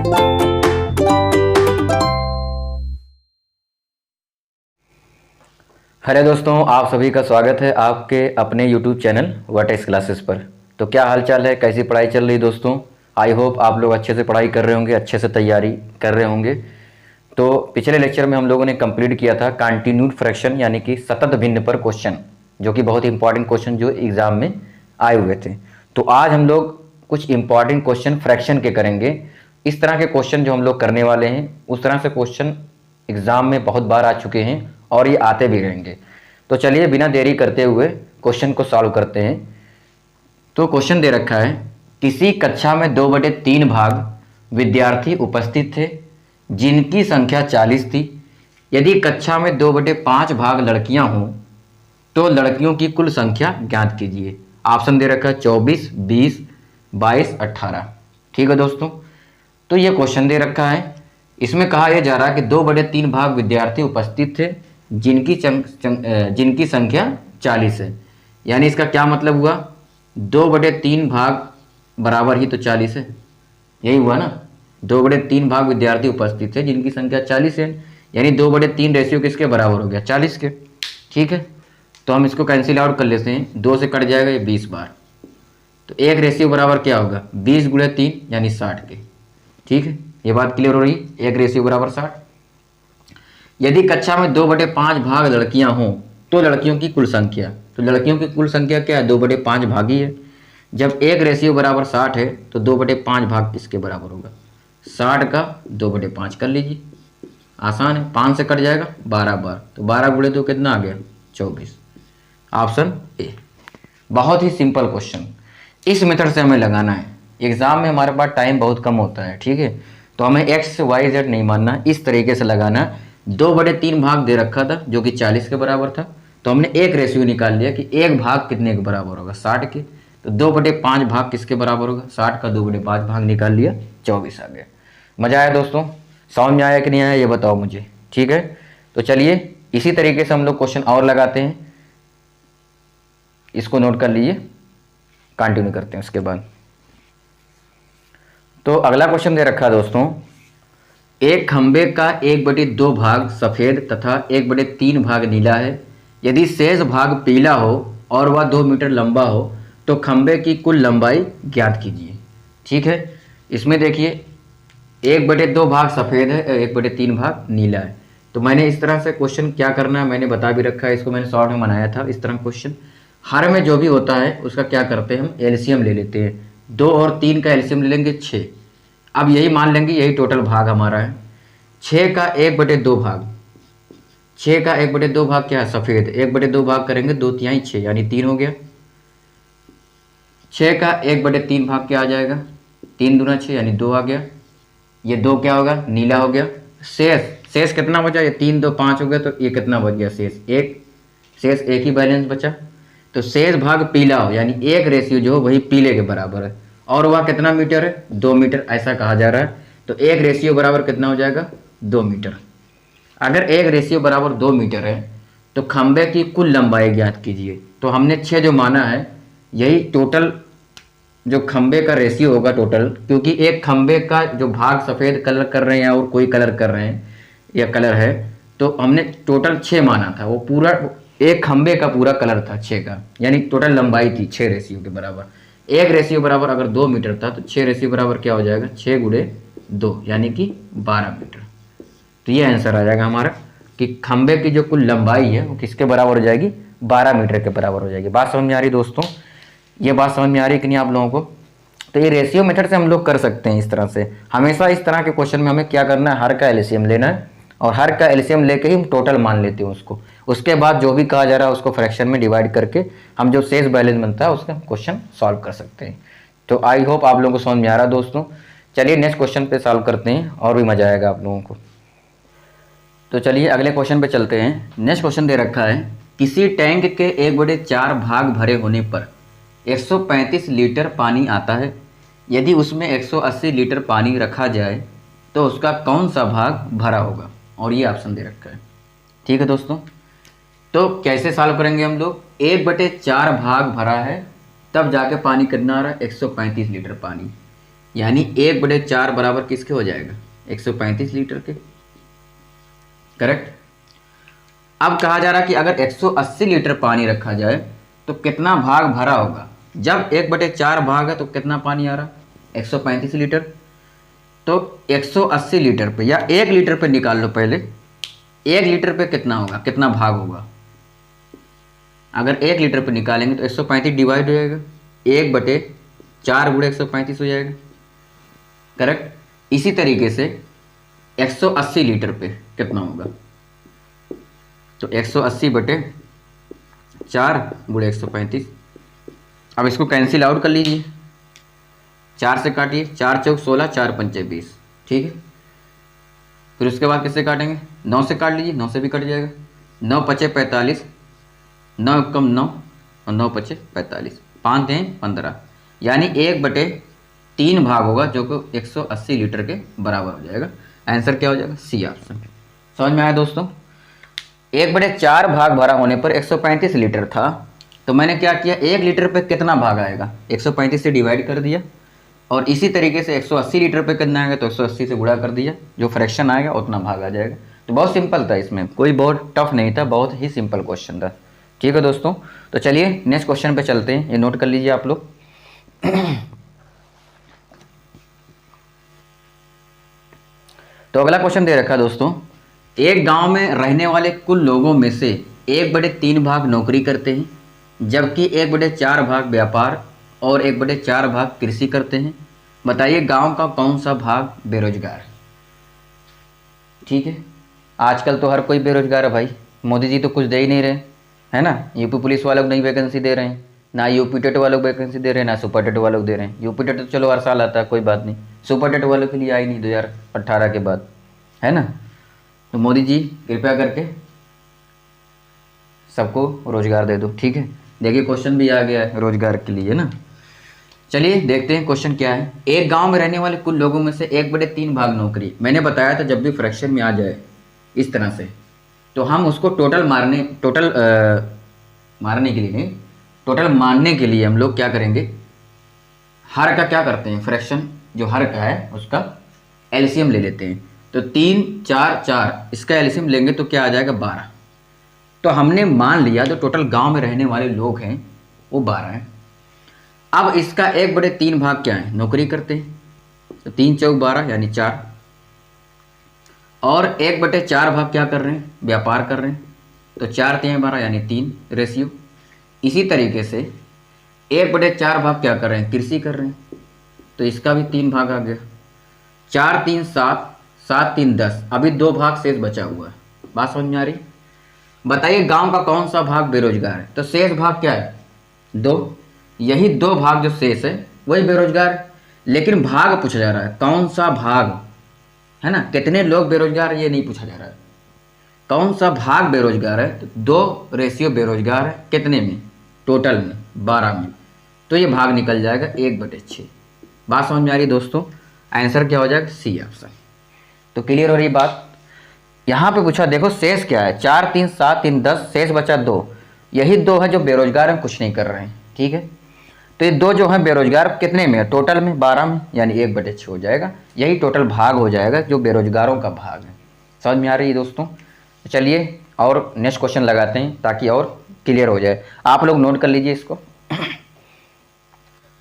Hello दोस्तों, आप सभी का स्वागत है आपके अपने YouTube चैनल वर्टेक्स क्लासेस पर। तो क्या हाल चाल है, कैसी पढ़ाई चल रही दोस्तों। आई होप आप लोग अच्छे से पढ़ाई कर रहे होंगे, अच्छे से तैयारी कर रहे होंगे। तो पिछले लेक्चर में हम लोगों ने कंप्लीट किया था कंटिन्यूड फ्रैक्शन यानी कि सतत भिन्न पर क्वेश्चन, जो कि बहुत इंपॉर्टेंट क्वेश्चन जो एग्ज़ाम में आए हुए थे। तो आज हम लोग कुछ इंपॉर्टेंट क्वेश्चन फ्रैक्शन के करेंगे। इस तरह के क्वेश्चन जो हम लोग करने वाले हैं, उस तरह से क्वेश्चन एग्ज़ाम में बहुत बार आ चुके हैं और ये आते भी रहेंगे। तो चलिए बिना देरी करते हुए क्वेश्चन को सॉल्व करते हैं। तो क्वेश्चन दे रखा है, किसी कक्षा में 2/3 भाग विद्यार्थी उपस्थित थे जिनकी संख्या 40 थी। यदि कक्षा में 2/5 भाग लड़कियां हों तो लड़कियों की कुल संख्या ज्ञात कीजिए। ऑप्शन दे रखा है 24, 20, 22, 18। ठीक है दोस्तों, तो ये क्वेश्चन दे रखा है। इसमें कहा यह जा रहा है कि 2/3 भाग विद्यार्थी उपस्थित थे जिनकी संख्या 40 है। यानी इसका क्या मतलब हुआ, 2/3 भाग बराबर ही तो 40 है, यही हुआ ना। 2/3 भाग विद्यार्थी उपस्थित थे जिनकी संख्या 40 है, यानी 2/3 रेशियो किसके बराबर हो गया, 40 के। ठीक है, तो हम इसको कैंसिल आउट कर लेते हैं, 2 से कट जाएगा ये 20 बार। तो एक रेशियो बराबर क्या होगा, 20 × 3 यानी 60 के। ठीक है, ये बात क्लियर हो रही, एक रेशियो बराबर 60। यदि कक्षा में 2/5 भाग लड़कियां हों तो लड़कियों की कुल संख्या, तो लड़कियों की कुल संख्या क्या है, 2/5 भाग ही है। जब एक रेशियो बराबर 60 है तो 2/5 भाग किसके बराबर होगा, 60 का 2/5 कर लीजिए, आसान है। 5 से कट जाएगा 12 बार, तो 12 × 2 कितना आ गया, 24। Option A. बहुत ही सिंपल क्वेश्चन, इस मेथड से हमें लगाना है। एग्जाम में हमारे पास टाइम बहुत कम होता है, ठीक है, तो हमें एक्स वाई जेड नहीं मानना, इस तरीके से लगाना। 2/3 भाग दे रखा था जो कि 40 के बराबर था, तो हमने एक रेशियो निकाल लिया कि एक भाग कितने के बराबर होगा, 60 के। तो 2/5 भाग किसके बराबर होगा, 60 का 2/5 भाग निकाल लिया, 24 आ गया। मजा आया दोस्तों, समझ में आया कि नहीं आया ये बताओ मुझे। ठीक है, तो चलिए इसी तरीके से हम लोग क्वेश्चन और लगाते हैं, इसको नोट कर लीजिए, कंटिन्यू करते हैं उसके बाद। तो अगला क्वेश्चन दे रखा है दोस्तों, एक खंबे का 1/2 भाग सफ़ेद तथा 1/3 भाग नीला है। यदि शेष भाग पीला हो और वह 2 मीटर लंबा हो तो खंबे की कुल लंबाई ज्ञात कीजिए। ठीक है, इसमें देखिए 1/2 भाग सफ़ेद है, 1/3 भाग नीला है। तो मैंने इस तरह से क्वेश्चन क्या करना है मैंने बता भी रखा है, इसको मैंने शॉर्ट में बनाया था। इस तरह क्वेश्चन हर में जो भी होता है उसका क्या करते हैं, हम एलसीएम ले लेते हैं। 2 और 3 का एलसीएम ले लेंगे 6। अब यही मान लेंगे यही टोटल भाग हमारा है। 6 का 1/2 भाग, 6 का 1/2 भाग क्या है, सफ़ेद। 1/2 भाग करेंगे 2/3 6 यानी 3 हो गया। 6 का 1/3 भाग क्या आ जाएगा, 3 दूना 6 यानी 2 आ गया। ये 2 क्या होगा, नीला हो गया। शेष कितना बचा, ये 3 2 5 हो गया, तो ये कितना बच गया, शेष एक। शेष एक ही बैलेंस बचा। तो शेष भाग पीला हो यानी एक रेशियो जो वही पीले के बराबर है, और वह कितना मीटर है, 2 मीटर ऐसा कहा जा रहा है। तो एक रेशियो बराबर कितना हो जाएगा, 2 मीटर। अगर एक रेशियो बराबर 2 मीटर है तो खंबे की कुल लंबाई ज्ञात कीजिए। तो हमने 6 जो माना है, यही टोटल जो खंबे का रेशियो होगा टोटल, क्योंकि एक खंबे का जो भाग सफ़ेद कलर कर रहे हैं और कोई कलर कर रहे हैं या कलर है, तो हमने टोटल 6 माना था। वो पूरा एक खंबे का पूरा कलर था 6 का, यानी टोटल लंबाई थी 6 रेशियो के बराबर। एक रेशियो बराबर अगर 2 मीटर था तो 6 रेशियो बराबर क्या हो जाएगा, 6 × 2 यानी कि 12 मीटर। तो ये आंसर आ जाएगा हमारा कि खंबे की जो कुल लंबाई है वो किसके बराबर हो जाएगी, 12 मीटर के बराबर हो जाएगी। बात समझ में आ रही दोस्तों, ये बात समझ में आ रही कि नहीं आप लोगों को। तो ये रेशियो मेथड से हम लोग कर सकते हैं इस तरह से। हमेशा इस तरह के क्वेश्चन में हमें क्या करना है, हर का एलसीएम लेना है, और हर का एलसीएम लेके ही हम टोटल मान लेते हैं उसको। उसके बाद जो भी कहा जा रहा है उसको फ्रैक्शन में डिवाइड करके हम जो शेष बैलेंस बनता है उसका क्वेश्चन सॉल्व कर सकते हैं। तो आई होप आप लोगों को समझ में आ रहा है दोस्तों। चलिए नेक्स्ट क्वेश्चन पे सॉल्व करते हैं और भी मजा आएगा आप लोगों को। तो चलिए अगले क्वेश्चन पे चलते हैं। नेक्स्ट क्वेश्चन दे रखा है, किसी टैंक के 1/4 भाग भरे होने पर 135 लीटर पानी आता है। यदि उसमें 180 लीटर पानी रखा जाए तो उसका कौन सा भाग भरा होगा, और ये ऑप्शन दे रखा है। ठीक है दोस्तों, तो कैसे सॉल्व करेंगे हम लोग, 1/4 भाग भरा है तब जाके पानी कितना आ रहा है, 135 लीटर पानी। यानी 1/4 बराबर किसके हो जाएगा, 135 लीटर के। करेक्ट। अब कहा जा रहा कि अगर 180 लीटर पानी रखा जाए तो कितना भाग भरा होगा। जब 1/4 भाग है तो कितना पानी आ रहा, 135 लीटर। तो 180 लीटर पे या 1 लीटर पे निकाल लो पहले, 1 लीटर पे कितना होगा, कितना भाग होगा। अगर 1 लीटर पे निकालेंगे तो 135 डिवाइड हो जाएगा, 1/4 गुणे 135 हो जाएगा। करेक्ट। इसी तरीके से 180 लीटर पे कितना होगा, तो 180/4 गुणे 135। अब इसको कैंसिल आउट कर लीजिए, 4 से काटिए, 4 चौक 16, 4 पंचे 20। ठीक है। फिर उसके बाद किससे काटेंगे, 9 से काट लीजिए, 9 से भी कट जाएगा, 9 पचे 45, 9 कम 9 और 9 पचे 45, 5 दें 15, यानी 1/3 भाग होगा जो कि 180 लीटर के बराबर हो जाएगा। आंसर क्या हो जाएगा, सी ऑप्शन। समझ में आया दोस्तों। 1/4 भाग भरा होने पर 135 लीटर था, तो मैंने क्या किया, 1 लीटर पे कितना भाग आएगा, 135 से डिवाइड कर दिया, और इसी तरीके से 180 लीटर पे कितना आएगा तो 180 से गुणा कर दिया, जो फ्रैक्शन आएगा उतना भाग आ जाएगा। तो बहुत सिंपल था, इसमें कोई बहुत टफ नहीं था, बहुत ही सिंपल क्वेश्चन था। ठीक है दोस्तों, तो चलिए नेक्स्ट क्वेश्चन पे चलते हैं, ये नोट कर लीजिए आप लोग। तो अगला क्वेश्चन दे रखा है दोस्तों, एक गांव में रहने वाले कुल लोगों में से 1/3 भाग नौकरी करते हैं, जबकि 1/4 भाग व्यापार और 1/4 भाग कृषि करते हैं। बताइए गांव का कौन सा भाग बेरोजगार है। ठीक है, आजकल तो हर कोई बेरोजगार है भाई, मोदी जी तो कुछ दे ही नहीं रहे, है ना। यूपी पुलिस वालों को नई वैकेंसी दे रहे हैं, ना यूपी टेट वालों को वैकेंसी दे रहे हैं, ना सुपर टेट वालों को दे रहे हैं। यूपी टेट तो चलो हर साल आता है, कोई बात नहीं, सुपर टेट वालों के लिए आई नहीं 2018 के बाद, है ना। तो मोदी जी कृपया करके सबको रोजगार दे दो। ठीक है, देखिए क्वेश्चन भी आ गया है रोजगार के लिए ना। चलिए देखते हैं क्वेश्चन क्या है। एक गांव में रहने वाले कुल लोगों में से 1/3 भाग नौकरी। मैंने बताया था जब भी फ्रैक्शन में आ जाए इस तरह से तो हम उसको टोटल मारने के लिए नहीं, टोटल मानने के लिए हम लोग क्या करेंगे, हर का क्या करते हैं, फ्रैक्शन जो हर का है उसका एलसीएम ले लेते हैं। तो 3 4 4 इसका एलसीएम लेंगे तो क्या आ जाएगा, 12। तो हमने मान लिया जो टोटल गांव में रहने वाले लोग हैं वो 12 हैं। अब इसका 1/3 भाग क्या है, नौकरी करते हैं, तो 3 चौक 12 यानी 4, और 1/4 भाग क्या कर रहे हैं, व्यापार कर रहे हैं, तो 4 3 12 यानी 3 रेशियो। इसी तरीके से 1/4 भाग क्या कर रहे हैं, कृषि कर रहे हैं, तो इसका भी 3 भाग आ गया। 4 3 7, 7 3 10, अभी 2 भाग शेष बचा हुआ है। बात समझ में आ रही। बताइए गांव का कौन सा भाग बेरोजगार है, तो शेष भाग क्या है, 2। यही 2 भाग जो शेष है वही बेरोजगार है, लेकिन भाग पूछा जा रहा है, कौन सा भाग, है ना। कितने लोग बेरोजगार है ये नहीं पूछा जा रहा है, कौन सा भाग बेरोजगार है। तो 2 रेशियो बेरोजगार है, कितने में, टोटल में 12 में, तो ये भाग निकल जाएगा 1/6। बात समझ में आ रही है दोस्तों। आंसर क्या हो जाएगा, सी ऑप्शन। तो क्लियर हो रही बात। यहाँ पे पूछा देखो शेष क्या है, 4 3 7 3 10, शेष बचा 2। यही 2 है जो बेरोजगार हैं, कुछ नहीं कर रहे हैं। ठीक है, तो ये 2 जो हैं बेरोजगार कितने में है, टोटल में 12 में, यानी 1/6 हो जाएगा। यही टोटल भाग हो जाएगा जो बेरोजगारों का भाग है। समझ में आ रही है दोस्तों। तो चलिए और नेक्स्ट क्वेश्चन लगाते हैं ताकि और क्लियर हो जाए। आप लोग नोट कर लीजिए इसको।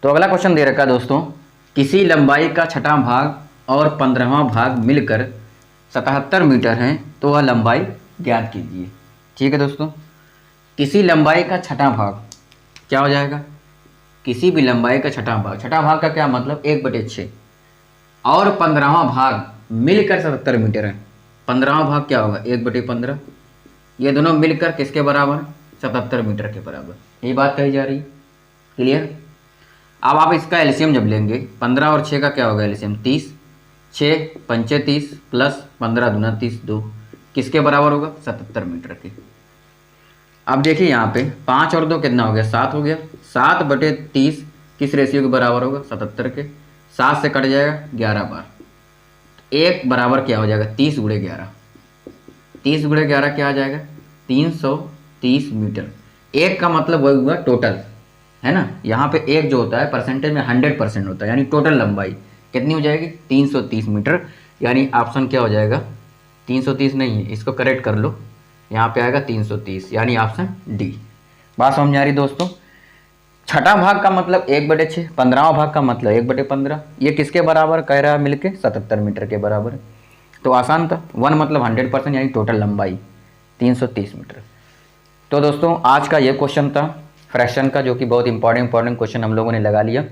तो अगला क्वेश्चन दे रखा है दोस्तों, किसी लंबाई का 6वां भाग और 15वां भाग मिलकर 77 मीटर हैं, तो वह लंबाई ज्ञात कीजिए। ठीक है दोस्तों, किसी लंबाई का 6वां भाग क्या हो जाएगा, किसी भी लंबाई का 6वां भाग, 6वां भाग का क्या मतलब 1/6, और 15वां भाग मिलकर 77 मीटर है। 15वां भाग क्या होगा, 1/15। ये दोनों मिलकर किसके बराबर, 77 मीटर के बराबर। यही बात कही जा रही, क्लियर। अब आप इसका एलसीएम जब लेंगे, 15 और 6 का क्या होगा एलसीएम, 30, 6 पंचे 30 प्लस 15 दूना 30, 2 किसके बराबर होगा, 77 मीटर के। अब देखिए यहाँ पे 5 और 2 कितना हो गया, 7 हो गया। 7/30 किस रेशियो के बराबर होगा, 77 के। 7 से कट जाएगा 11 बार, एक बराबर क्या हो जाएगा, 30 गुणे 11। 30 गुणे 11 क्या आ जाएगा, 330 मीटर। एक का मतलब वही हुआ टोटल, है ना। यहाँ पे एक जो होता है परसेंटेज में 100% होता है, यानी टोटल लंबाई। कितनी हो जाएगी 330 मीटर, यानी ऑप्शन क्या हो जाएगा 330 नहीं है, इसको करेक्ट कर लो, यहाँ पे आएगा 330, यानी ऑप्शन डी। बात समझ आ रही दोस्तों। छठा भाग का मतलब 1/6, 15वां भाग का मतलब 1/15, ये किसके बराबर कह रहा है मिलके 77 मीटर के बराबर। तो आसान था, 1 मतलब 100% यानी टोटल लंबाई 330 मीटर। तो दोस्तों आज का ये क्वेश्चन था फ्रैक्शन का, जो कि बहुत इंपॉर्टेंट क्वेश्चन हम लोगों ने लगा लिया।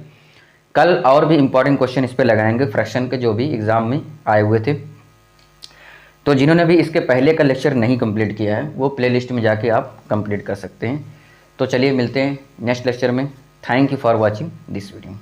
कल और भी इंपॉर्टेंट क्वेश्चन इस पे लगाएंगे फ्रैक्शन के, जो भी एग्जाम में आए हुए थे। तो जिन्होंने भी इसके पहले का लेक्चर नहीं कंप्लीट किया है वो प्लेलिस्ट में जाके आप कंप्लीट कर सकते हैं। तो चलिए मिलते हैं नेक्स्ट लेक्चर में। Thank you for watching this video.